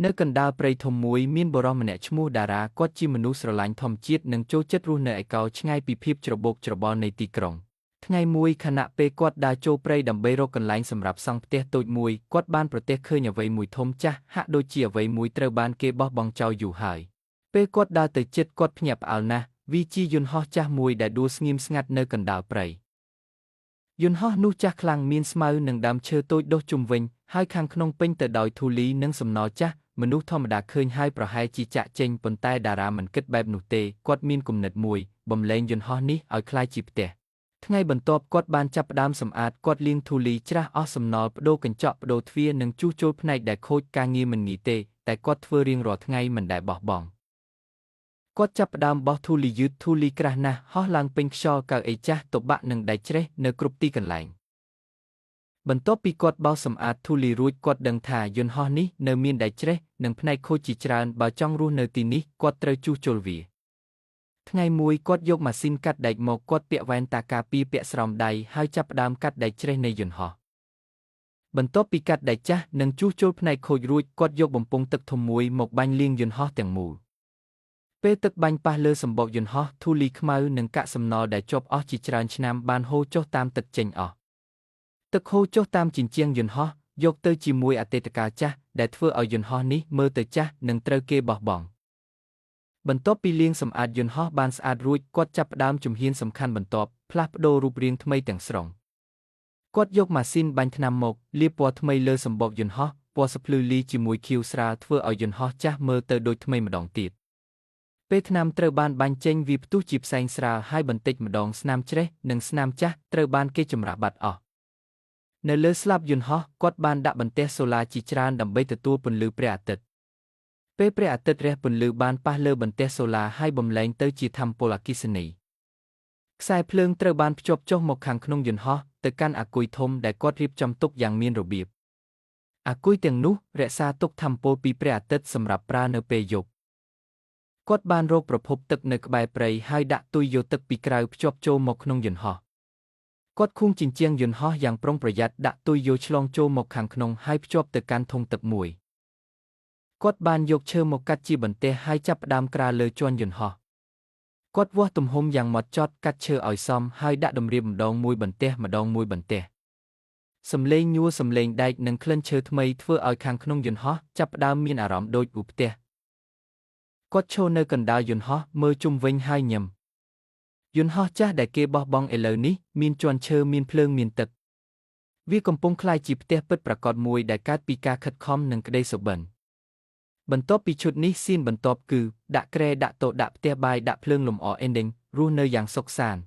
នៅកណ្ដាលព្រៃធំមួយមានបុរសម្នាក់ឈ្មោះតារាគាត់ជាមនុស្សស្រឡាញ់ធម្មជាតិនិងចូលចិត្តរស់នៅឯកោឆ្ងាយពីភាពច្របូកច្របល់នៃទីក្រុងថ្ងៃមួយខណៈពេលគាត់ដើរចូលព្រៃដើម្បីរកកន្លែងសម្រាប់សង់ផ្ទះតូចមួយគាត់បានប្រទះឃើញអ្វីមួយធំចាស់ហាក់ដូចជាអ្វីមួយត្រូវបានគេបោះបង់ចោលយូរហើយពេលគាត់ដើរទៅជិតគាត់ភ្ញាក់ផ្អើលណាស់វាជាយន្តហោះចាស់មួយដែលដួលស្ងៀមស្ងាត់នៅកណ្ដាលព្រៃយន្តហោះនោះចាស់ខ្លាំងមានស្មៅនិងដើមឈើតូចដុះជុំវិញហើយខាងក្នុងពេញទៅដោយធូលីនិងសំណល់ចាស់មនុស្សធម្មតាឃើញហើយប្រហែលជាចាក់ចេញប៉ុន្តែតារាមិនគិតបែបនោះទេគាត់មានគំនិតមួយបំលែងយន្តហោះនេះឲ្យคล้ายជាផ្ទះថ្ងៃបន្ទាប់គាត់បានចាប់ផ្ដើមសម្អាតគាត់លាងធូលីច្រាសអស់សំណល់បដូរកញ្ចក់បដូរទ្វារនិងជួសជុលផ្នែកដែលខូចការងារមិនងាយទេតែគាត់ធ្វើរៀងរាល់ថ្ងៃមិនដែលបោះបង់គាត់ចាប់ផ្ដើមបោះធូលីយឺតធូលីក្រាស់ណាស់ហោះឡើងពេញខ្យល់កៅអីចាស់តុបាក់និងដែកច្រេះនៅគ្រប់ទីកន្លែងបន្ទាប់ពីគាត់បោសសម្អាតធូលីរួចគាត់ដឹងថាយន្តហោះនេះនៅមានដែកច្រេះនិងផ្នែកខូចជាច្រើនបើចង់រស់នៅទីនេះគាត់ត្រូវជួសជុលវាថ្ងៃមួយគាត់យកម៉ាស៊ីនកាត់ដែកមកគាត់ពាក់វ៉ែនតាការពារពាក់ស្រោមដៃហើយចាប់ផ្ដើមកាត់ដែកច្រេះនៃយន្តហោះបន្ទាប់ពីកាត់ដែកចាស់និងជួសជុលផ្នែកខូចរួចគាត់យកបំពង់ទឹកធំមួយមកបាញ់លាងយន្តហោះទាំងមូលពេលទឹកបាញ់ប៉ះលើសម្បកយន្តហោះធូលីខ្មៅនិងកាកសំណល់ដែលជាប់អស់ជាច្រើនឆ្នាំបានហូរចុះតាមទឹកចេញអស់ទឹកហូរចុះតាមជញ្ជាំងយន្តហោះយកទៅជាមួយអតីតកាលចាស់ដែលធ្វើឲ្យយន្តហោះនេះមើលទៅចាស់និងត្រូវគេបោះបង់បន្ទាប់ពីលាងសម្អាតយន្តហោះបានស្អាតរួចគាត់ចាប់ផ្ដើមជំហានសំខាន់បន្ទាប់ផ្លាស់ប្ដូររូបរាងថ្មីទាំងស្រុងគាត់យកម៉ាស៊ីនបាញ់ថ្នាំមកលាបពណ៌ថ្មីលើសម្បកយន្តហោះពណ៌ស្ភ្លឺលីជាមួយខៀវស្រាលធ្វើឲ្យយន្តហោះចាស់មើលទៅដូចថ្មីម្ដងទៀតពេលថ្នាំត្រូវបានបាញ់ចេញវាផ្ទុះជាផ្សែងស្រាលហើយបន្តិចម្ដងស្នាមច្រេះនិងស្នាមចាស់ត្រូវបានគេចម្រាស់បាត់អស់នៅលើស្លាបយន្តហោះគាត់បានដាក់បន្ទះសូឡាជាច្រើនដើម្បីទទួលពន្លឺព្រះអាទិត្យពេលព្រះអាទិត្យរះពន្លឺបានប៉ះលើបន្ទះសូឡាហើយបំលែងទៅជាថាមពលអគ្គិសនីខ្សែភ្លើងត្រូវបានភ្ជាប់ចុះមកខាងក្នុងយន្តហោះទៅកាន់អាគុយធំដែលគាត់រៀបចំទុកយ៉ាងមានរបៀបអាគុយទាំងនោះរក្សាទុកថាមពលពីព្រះអាទិត្យសម្រាប់ប្រើនៅពេលយប់គាត់បានរកប្រភពទឹកនៅក្បែរព្រៃហើយដាក់ទុយយកទឹកពីក្រៅភ្ជាប់ចូលមកក្នុងយន្តហោះគាត់ឃុំជញ្ជាំងយន្តហោះយ៉ាងប្រុងប្រយ័ត្នដាក់ទុយយកឆ្លងចូលមកខាងក្នុងហើយភ្ជាប់ទៅកាន់ធុងទឹកមួយគាត់បានយកឈើមកកាត់ជាបន្ទះហើយចាប់ផ្ដើមក្រាលលើជាន់យន្តហោះគាត់វាស់ទំហំយ៉ាងម៉ត់ចត់កាត់ឈើឲ្យសមហើយដាក់តម្រៀបម្ដងមួយបន្ទះសំឡេងញ័រសំឡេងដែកនិងក្លិនឈើថ្មីធ្វើឲ្យខាងក្នុងយន្តហោះចាប់ផ្ដើមមានអារម្មណ៍ដូចឧផ្ទះគាត់ឈរនៅកណ្ដាលយន្តហោះមើលជុំវិញហើយញឹមយន្តហោះចាស់ដែលគេបោះបង់ឥឡូវនេះមានជាន់ឈើមានភ្លើងមានទឹកវាកំពុងក្លាយជាផ្ទះពិតប្រាកដមួយដែលកើតពីការខិតខំនិងក្តីសុបិនបន្ទាប់ពីឈុតនេះសៀនបន្ទាប់គឺដាក់គ្រែដាក់តុដាក់ផ្ទះបាយដាក់ភ្លើងលម្អ ending រស់នៅយ៉ាងសុខសាន្ត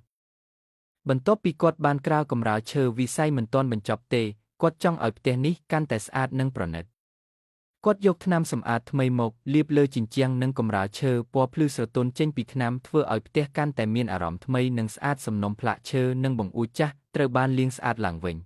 បន្ទាប់ពីគាត់បានក្រាលកម្រាលឈើវិស័យមិនទាន់បញ្ចប់ទេគាត់ចង់ឲ្យផ្ទះនេះកាន់តែស្អាតនិងប្រណិតគាត់យកថ្នាំសម្អាតថ្មីមកលាបលើជញ្ជាំងនិងកម្រាលឈើពណ៌ភ្លឺស្រទន់ចេញពីថ្នាំធ្វើឲ្យផ្ទះកាន់តែមានអារម្មណ៍ថ្មីនិងស្អាតសំណុំផ្លាកឈើនិងបង្អួចចាស់ត្រូវបានលាងស្អាតឡើងវិញ